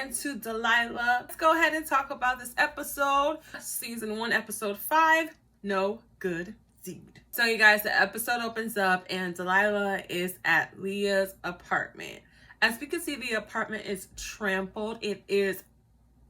into Delilah. Let's go ahead and talk about this episode. Season 1, episode 5, No Good Deed. So you guys, the episode opens up and Delilah is at Leah's apartment. As we can see, the apartment is trampled. It is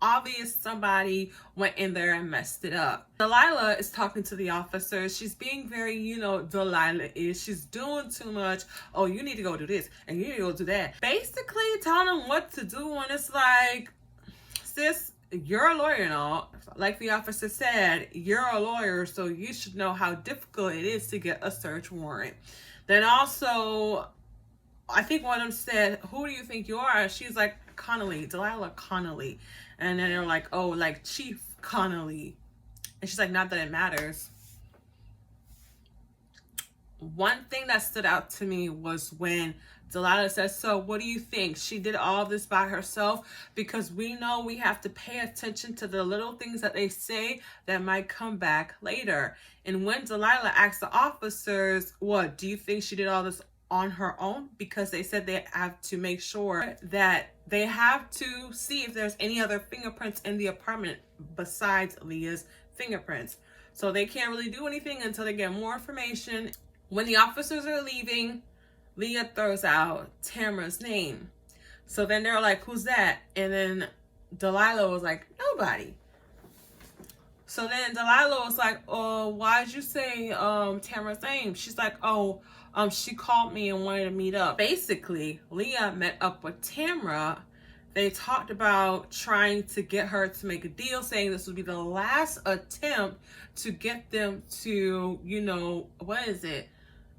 obvious somebody went in there and messed it up. Delilah is talking to the officers. She's being very, Delilah is. She's doing too much. Oh, you need to go do this and you need to go do that. Basically telling them what to do, and it's like, sis, you're a lawyer and all. Like the officer said, you're a lawyer, so you should know how difficult it is to get a search warrant. Then also, I think one of them said, who do you think you are? She's like, Connolly, Delilah Connolly. And then they're like, oh, like Chief Connolly. And she's like, not that it matters. One thing that stood out to me was when Delilah says, so what do you think? She did all this by herself? Because we know we have to pay attention to the little things that they say that might come back later. And when Delilah asked the officers, what, do you think she did all this on her own? Because they said they have to make sure that they have to see if there's any other fingerprints in the apartment besides Leah's fingerprints. So they can't really do anything until they get more information. When the officers are leaving, Leah throws out Tamara's name. So then they're like, who's that? And then Delilah was like, nobody. So then Delilah was like, oh, why'd you say Tamara's name? She's like, oh, she called me and wanted to meet up. Basically, Leah met up with Tamara. They talked about trying to get her to make a deal, saying this would be the last attempt to get them to,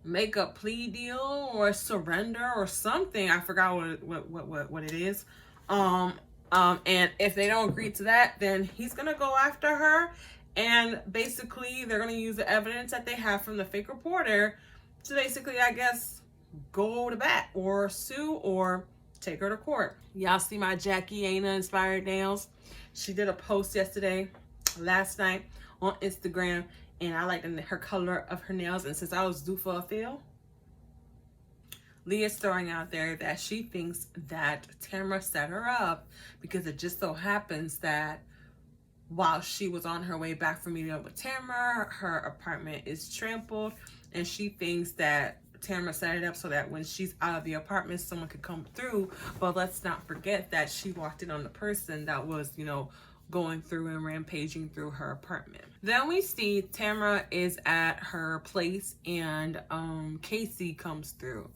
make a plea deal or surrender or something. I forgot what it is. And if they don't agree to that, then he's gonna go after her. And basically, they're gonna use the evidence that they have from the fake reporter to basically, I guess, go to bat or sue or take her to court. Y'all see my Jackie Aina inspired nails? She did a post last night on Instagram, and I liked her color of her nails. And since I was due for a fill, Leah's throwing out there that she thinks that Tamara set her up because it just so happens that while she was on her way back from meeting up with Tamara, her apartment is trampled, and she thinks that Tamara set it up so that when she's out of the apartment, someone could come through. But let's not forget that she walked in on the person that was, going through and rampaging through her apartment. Then we see Tamara is at her place and Casey comes through.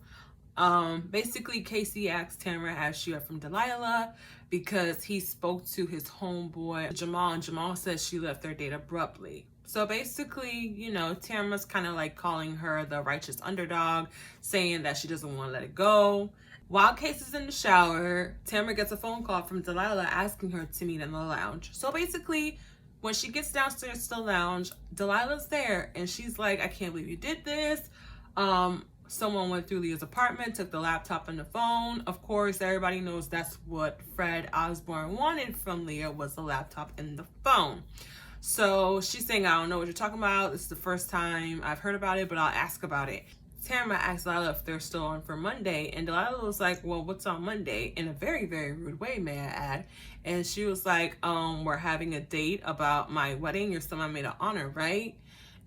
Basically, Casey asked Tamara, has she heard from Delilah? Because he spoke to his homeboy, Jamal, and Jamal says she left their date abruptly. So basically, Tamara's kind of like calling her the righteous underdog, saying that she doesn't want to let it go. While Casey's in the shower, Tamara gets a phone call from Delilah asking her to meet in the lounge. So basically, when she gets downstairs to the lounge, Delilah's there and she's like, I can't believe you did this. Someone went through Leah's apartment, took the laptop and the phone. Of course, everybody knows that's what Fred Osborne wanted from Leah, was the laptop and the phone. So she's saying, I don't know what you're talking about. This is the first time I've heard about it, but I'll ask about it. Tamara asked Delilah if they're still on for Monday, and Delilah was like, well, what's on Monday? In a very, very rude way, may I add. And she was like, we're having a date about my wedding. You're still my maid of honor, right?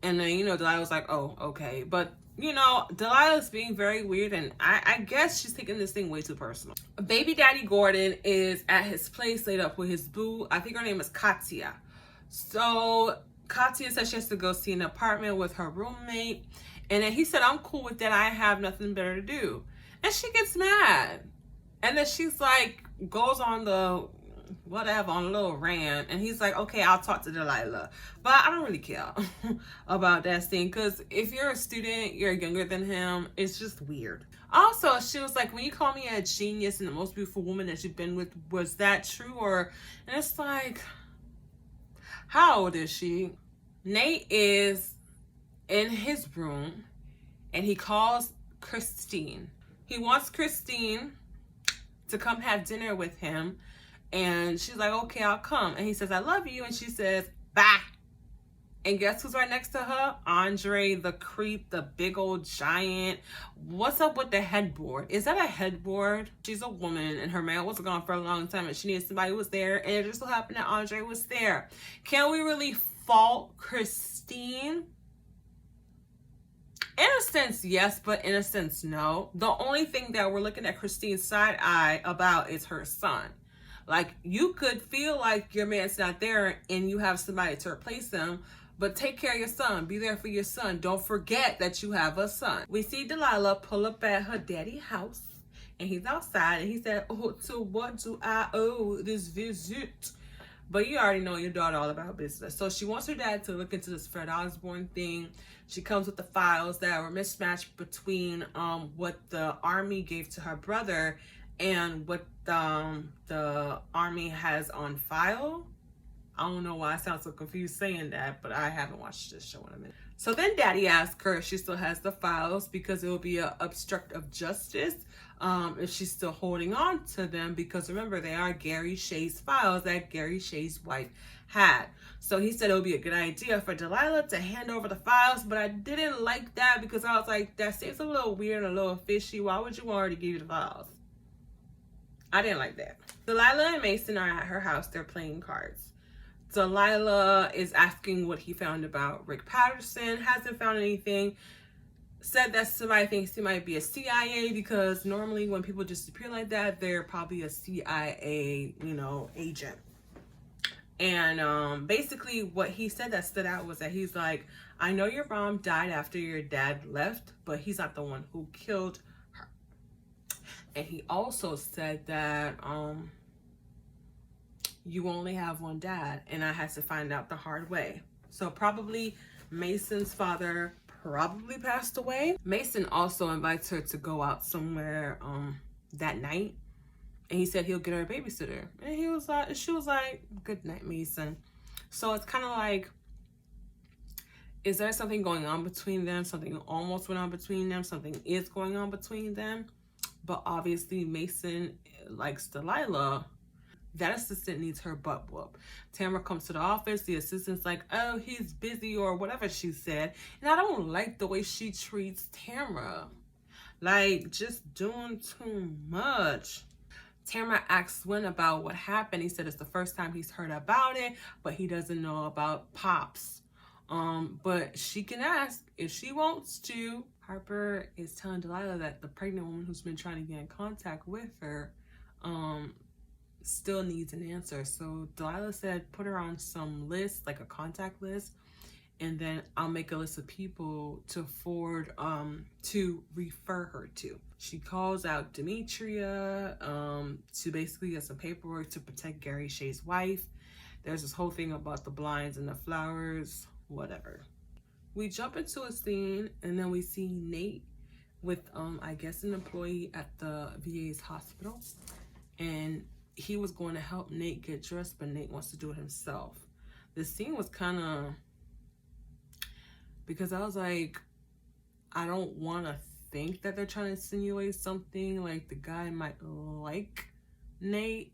And then, Delilah was like, oh, okay. But, Delilah's being very weird, and I guess she's taking this thing way too personal. Baby daddy Gordon is at his place laid up with his boo. I think her name is Katya. So Katya says she has to go see an apartment with her roommate. And then he said, I'm cool with that. I have nothing better to do. And she gets mad. And then she's like, goes on the whatever, on a little rant. And he's like, okay, I'll talk to Delilah. But I don't really care about that thing. Because if you're a student, you're younger than him. It's just weird. Also, she was like, when you call me a genius and the most beautiful woman that you've been with, was that true? And it's like, how old is she? Nate is in his room and he calls Christine. He wants Christine to come have dinner with him, and she's like, okay, I'll come. And he says, I love you. And she says, bye. And guess who's right next to her? Andre the creep, the big old giant. What's up with the headboard? Is that a headboard? She's a woman and her man was gone for a long time and she needed somebody who was there, and it just so happened that Andre was there. Can we really fault Christine? In a sense, yes, but in a sense, no. The only thing that we're looking at Christine's side eye about is her son. Like, you could feel like your man's not there and you have somebody to replace him, but take care of your son. Be there for your son. Don't forget that you have a son. We see Delilah pull up at her daddy's house and he's outside and he said, "Oh, to what do I owe this visit?" But you already know your daughter all about business. So she wants her dad to look into this Fred Osborne thing. She comes with the files that were mismatched between what the army gave to her brother and what the army has on file. I don't know why I sound so confused saying that, but I haven't watched this show in a minute. So then Daddy asks her if she still has the files because it will be an obstruct of justice if she's still holding on to them, because remember, they are Gary Shay's files that Gary Shay's wife had. So he said it would be a good idea for Delilah to hand over the files, but I didn't like that because I was like, that seems a little weird and a little fishy. Why would you want her to give you the files? I didn't like that. Delilah and Mason are at her house. They're playing cards. Delilah is asking what he found about Rick Patterson. Hasn't found anything. Said that somebody thinks he might be a CIA because normally when people disappear like that, they're probably a CIA, agent. And basically what he said that stood out was that he's like, I know your mom died after your dad left, but he's not the one who killed her. And he also said that you only have one dad, and I had to find out the hard way. So probably Mason's father probably passed away. Mason also invites her to go out somewhere that night, and he said he'll get her a babysitter. And she was like, good night, Mason. So it's kind of like, is there something going on between them? Something almost went on between them. Something is going on between them. But obviously Mason likes Delilah. That assistant needs her butt whooped. Tamara comes to the office. The assistant's like, oh, he's busy or whatever she said. And I don't like the way she treats Tamara. Like, just doing too much. Tamara asks Wynn about what happened. He said it's the first time he's heard about it, but he doesn't know about Pops. But she can ask if she wants to. Harper is telling Delilah that the pregnant woman who's been trying to get in contact with her, still needs an answer. So Delilah said put her on some list, like a contact list, and then I'll make a list of people to forward to refer her to. She calls out Demetria to basically get some paperwork to protect Gary Shay's wife. There's this whole thing about the blinds and the flowers, whatever. We jump into a scene and then we see Nate with I guess an employee at the VA's hospital, and he was going to help Nate get dressed, but Nate wants to do it himself. This scene was kind of, because I was like, I don't want to think that they're trying to insinuate something like the guy might like Nate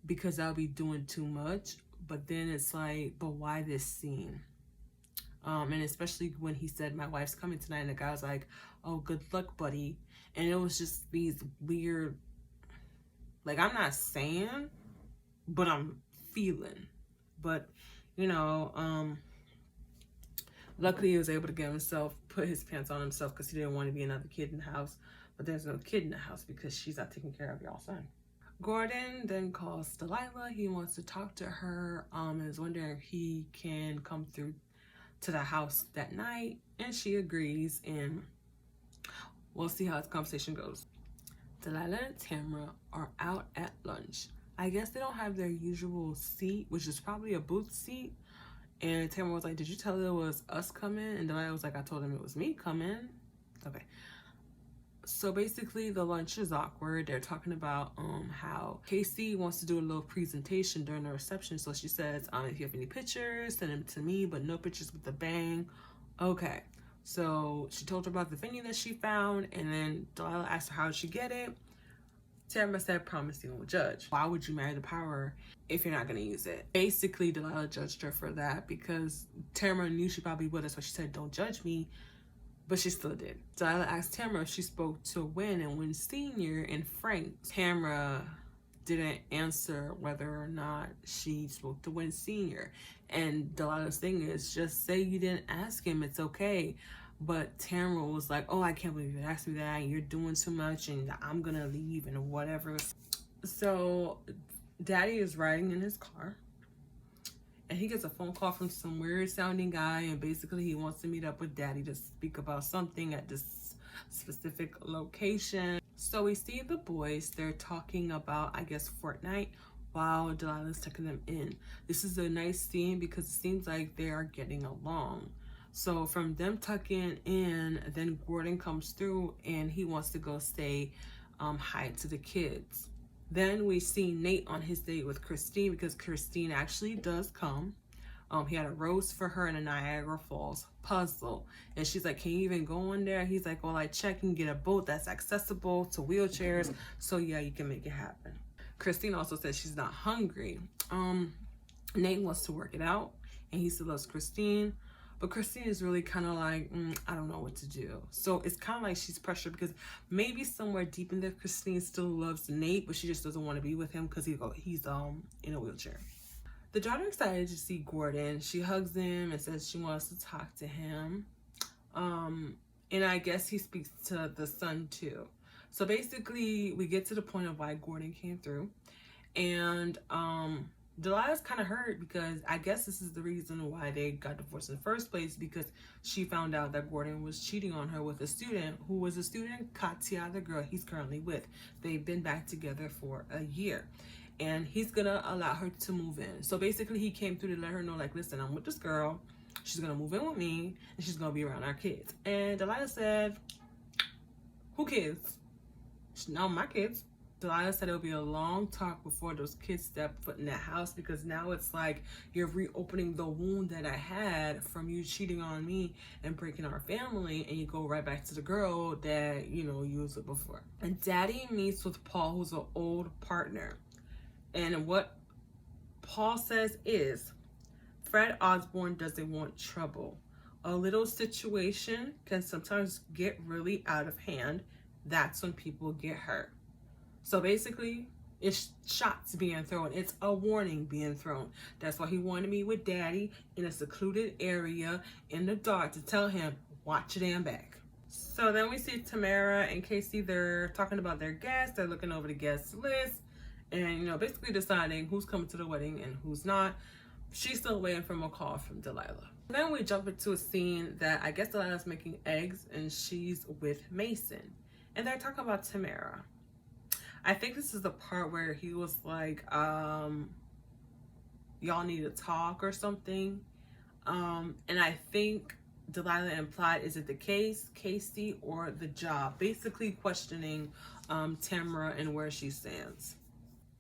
because I'll be doing too much. But then it's like, but why this scene? And especially when he said, my wife's coming tonight, and the guy was like, oh, good luck, buddy. And it was just these weird, like, I'm not saying, but I'm feeling. But, luckily he was able to get himself, put his pants on himself because he didn't want to be another kid in the house. But there's no kid in the house because she's not taking care of y'all's son. Gordon then calls Delilah. He wants to talk to her and is wondering if he can come through to the house that night. And she agrees, and we'll see how this conversation goes. Delilah and Tamara are out at lunch. I guess they don't have their usual seat, which is probably a booth seat. And Tamara was like, did you tell her it was us coming? And Delilah was like, I told him it was me coming. Okay. So basically the lunch is awkward. They're talking about how Casey wants to do a little presentation during the reception. So she says, if you have any pictures, send them to me, but no pictures with a bang. Okay. So she told her about the venue that she found, and then Delilah asked her how did she get it. Tamara said, promise you won't judge. Why would you marry the power if you're not going to use it? Basically, Delilah judged her for that because Tamara knew she probably would. That's why she said, don't judge me. But she still did. Delilah asked Tamara if she spoke to Win and Win Sr. and Frank. Tamara didn't answer whether or not she spoke to Win Sr. And Delilah's thing is, just say you didn't ask him. It's okay. But Tamara was like, oh, I can't believe you asked me that, and you're doing too much, and I'm gonna leave, and whatever. So Daddy is riding in his car, and he gets a phone call from some weird sounding guy, and basically he wants to meet up with Daddy to speak about something at this specific location. So we see the boys, they're talking about, I guess, Fortnite, while Delilah's taking them in. This is a nice scene because it seems like they are getting along. So from them tucking in, then Gordon comes through and he wants to go say hi to the kids. Then we see Nate on his date with Christine because Christine actually does come. He had a rose for her in a Niagara Falls puzzle. And she's like, can you even go on there? He's like, well, I checked and get a boat that's accessible to wheelchairs. So yeah, you can make it happen. Christine also says she's not hungry. Nate wants to work it out and he still loves Christine. But Christine is really kind of like, I don't know what to do. So it's kind of like she's pressured because maybe somewhere deep in there, Christine still loves Nate, but she just doesn't want to be with him because he's in a wheelchair. The daughter excited to see Gordon. She hugs him and says she wants to talk to him. And I guess he speaks to the son too. So basically, we get to the point of why Gordon came through. And Delilah's kind of hurt because I guess this is the reason why they got divorced in the first place, because she found out that Gordon was cheating on her with a student who was a student, Katya, the girl he's currently with. They've been back together for a year and he's gonna allow her to move in. So basically he came through to let her know, like, listen, I'm with this girl. She's gonna move in with me and she's gonna be around our kids. And Delilah said, who kids? Not my kids. Delilah said it'll be a long talk before those kids step foot in that house, because now it's like you're reopening the wound that I had from you cheating on me and breaking our family, and you go right back to the girl that, you know, you was with before. And Daddy meets with Paul, who's an old partner. And what Paul says is, Fred Osborne doesn't want trouble. A little situation can sometimes get really out of hand. That's when people get hurt. So basically, it's shots being thrown. It's a warning being thrown. That's why he wanted me with Daddy in a secluded area in the dark to tell him, watch your damn back. So then we see Tamara and Casey. They're talking about their guests. They're looking over the guest list and, you know, basically deciding who's coming to the wedding and who's not. She's still waiting for a call from Delilah. Then we jump into a scene that I guess Delilah's making eggs and she's with Mason. And they're talking about Tamara. I think this is the part where he was like, y'all need to talk or something. And I think Delilah implied, is it the case, Casey, or the job? Basically questioning Tamara and where she stands.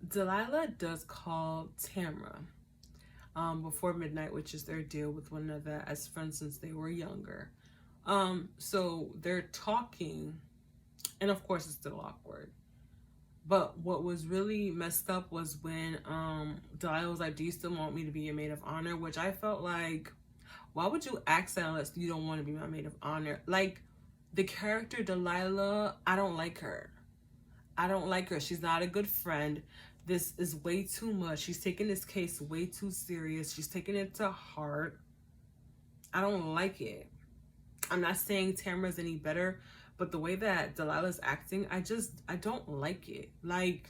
Delilah does call Tamara before midnight, which is their deal with one another as friends since they were younger. So they're talking, and of course it's still awkward. But what was really messed up was when Delilah was like, do you still want me to be your maid of honor? Which I felt like, why would you ask that unless you don't want to be my maid of honor? Like, the character Delilah, I don't like her. I don't like her. She's not a good friend. This is way too much. She's taking this case way too serious. She's taking it to heart. I don't like it. I'm not saying Tamara's any better, but the way that Delilah's acting, I don't like it. Like,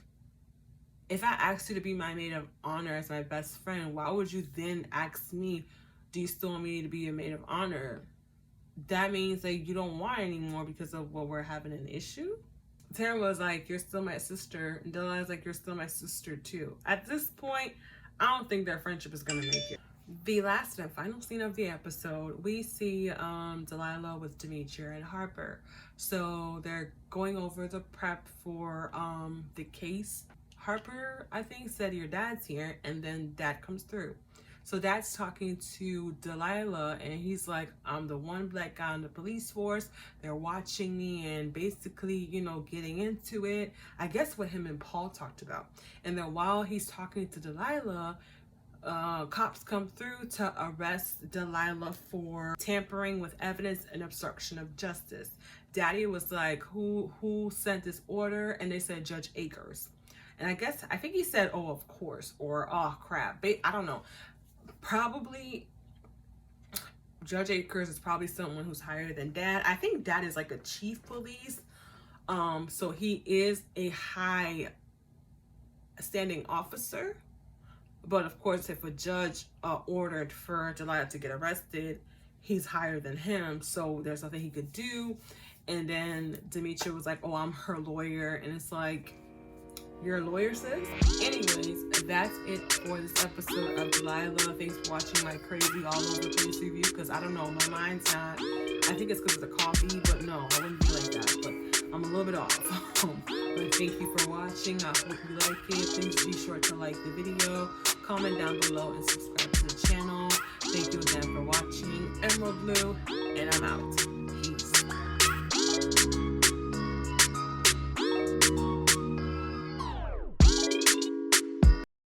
if I asked you to be my maid of honor as my best friend, why would you then ask me, do you still want me to be your maid of honor? That means like you don't want it anymore because of what we're having an issue. Tamara was like, you're still my sister. And Delilah's like, you're still my sister too. At this point, I don't think their friendship is gonna make it. The last and final scene of the episode, we see Delilah with Demetria and Harper. So they're going over the prep for the case. Harper, I think, said your dad's here, and then Dad comes through. So Dad's talking to Delilah, and he's like, I'm the one black guy on the police force. They're watching me and basically, you know, getting into it. I guess what him and Paul talked about. And then while he's talking to Delilah, cops come through to arrest Delilah for tampering with evidence and obstruction of justice. Daddy was like, who sent this order? And they said Judge Akers. And I think he said, oh, of course, or oh crap. I don't know. Probably Judge Akers is probably someone who's higher than Dad. I think Dad is like a chief police. So he is a high standing officer. But of course, if a judge ordered for Delilah to get arrested, he's higher than him. So there's nothing he could do. And then Demetria was like, oh, I'm her lawyer. And it's like, you're a lawyer, sis? Anyways, that's it for this episode of Delilah. Thanks for watching my crazy all over the place review, because I don't know, my mind's not, I think it's because of the coffee, but no, I wouldn't be like that, but I'm a little bit off. But thank you for watching. I hope you like it. Please be sure to like the video, comment down below, and subscribe to the channel. Thank you again for watching. Emerald Louu, and I'm out.